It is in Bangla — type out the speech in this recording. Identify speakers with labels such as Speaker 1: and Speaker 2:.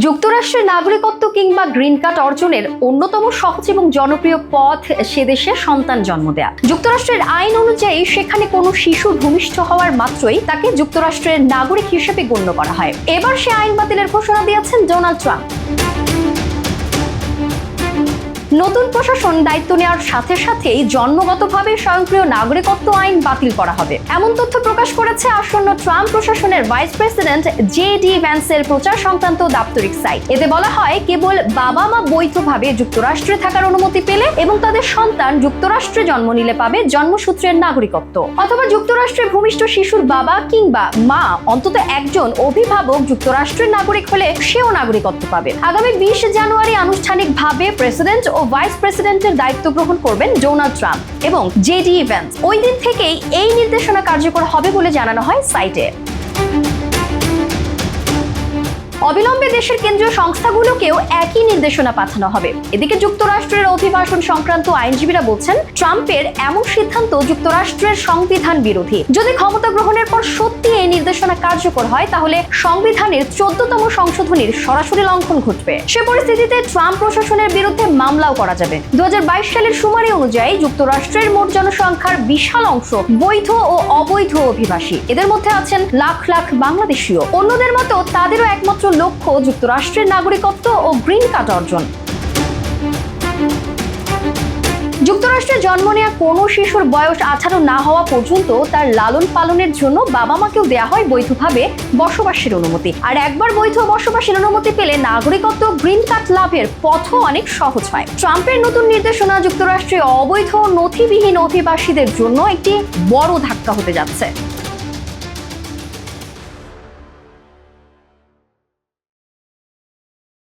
Speaker 1: যুক্তরাষ্ট্রের নাগরিকত্ব কিংবা গ্রিন কার্ড অর্জনের অন্যতম সহজ এবং জনপ্রিয় পথ সে দেশে সন্তান জন্ম দেয়া। যুক্তরাষ্ট্রের আইন অনুযায়ী সেখানে কোনো শিশু ভূমিষ্ঠ হওয়ার মাত্রই তাকে যুক্তরাষ্ট্রের নাগরিক হিসেবে গণ্য করা হয়। এবার সে আইন বাতিলের ঘোষণা দিয়েছেন ডোনাল্ড ট্রাম্প। নতুন প্রশাসন দায়িত্ব নেওয়ার সাথে সাথেই জন্মগতভাবে স্বয়ংক্রিয় নাগরিকত্ব আইন বাতিল করা হবে, এমন তথ্য প্রকাশ করেছে আসন্ন ট্রাম্প প্রশাসনের ভাইস প্রেসিডেন্ট জে.ডি. ভ্যান্সের প্রচার সংক্রান্ত দাপ্তরিক সাইট। এতে বলা হয়, কেবল বাবা মা বৈধভাবে যুক্তরাষ্ট্রে থাকার অনুমতি পেলে এবং তাদের সন্তান যুক্তরাষ্ট্রে জন্ম নিলে পাবে জন্মসূত্রের নাগরিকত্ব, অথবা যুক্তরাষ্ট্রে ভূমিষ্ঠ শিশুর বাবা কিংবা মা অন্তত একজন অভিভাবক যুক্তরাষ্ট্রের নাগরিক হলে সেও নাগরিকত্ব পাবে। আগামী 20 জানুয়ারি আনুষ্ঠানিকভাবে প্রেসিডেন্ট ও ভাইস প্রেসিডেন্টের দায়িত্ব গ্রহণ করবেন ডোনাল্ড ট্রাম্প এবং জে.ডি. ভ্যান্স। ওই দিন থেকেই এই নির্দেশনা কার্যকর হবে বলে জানানো হয় সাইটে। অবিলম্বে দেশের কেন্দ্রীয় সংস্থাগুলোকেও একই নির্দেশনা পাঠানো হবে। এদিকে যুক্তরাষ্ট্রের অভিবাসন সংক্রান্ত আইনজীবীরা বলছেন, ট্রাম্পের এমন সিদ্ধান্ত যুক্তরাষ্ট্রের সংবিধান বিরোধী। যদি ক্ষমতা গ্রহণের পর সত্যি এই নির্দেশনা কার্যকর হয়, তাহলে সংবিধানের 14তম সংশোধনীর সরাসরি লঙ্ঘন ঘটবে। সে পরিস্থিতিতে ট্রাম্প প্রশাসনের বিরুদ্ধে মামলাও করা যাবে। 2022 সালের শুমারি অনুযায়ী যুক্তরাষ্ট্রের মোট জনসংখ্যার বিশাল অংশ বৈধ ও অবৈধ অভিবাসী। এদের মধ্যে আছেন লাখ লাখ বাংলাদেশীয়। অন্যদের মতো তাদেরও একমাত্র লক্ষ্য যুক্তরাষ্ট্রের নাগরিকত্ব ও গ্রিন কার্ড অর্জন। যুক্তরাষ্ট্রে জন্ম নেওয়া কোনো শিশুর বয়স 18 না হওয়া পর্যন্ত তার লালন পালনের জন্য বাবা মাকেও দেয়া হয় বৈধভাবে বসবাসের অনুমতি। আর একবার বৈধ বসবাসের অনুমতি পেলে নাগরিকত্ব গ্রিন কার্ড লাভের পথও অনেক সহজ হয়। ট্রাম্পের নতুন নির্দেশনা যুক্তরাষ্ট্রে অবৈধ নথিবিহীন অভিবাসীদের জন্য একটি বড় ধাক্কা হতে যাচ্ছে।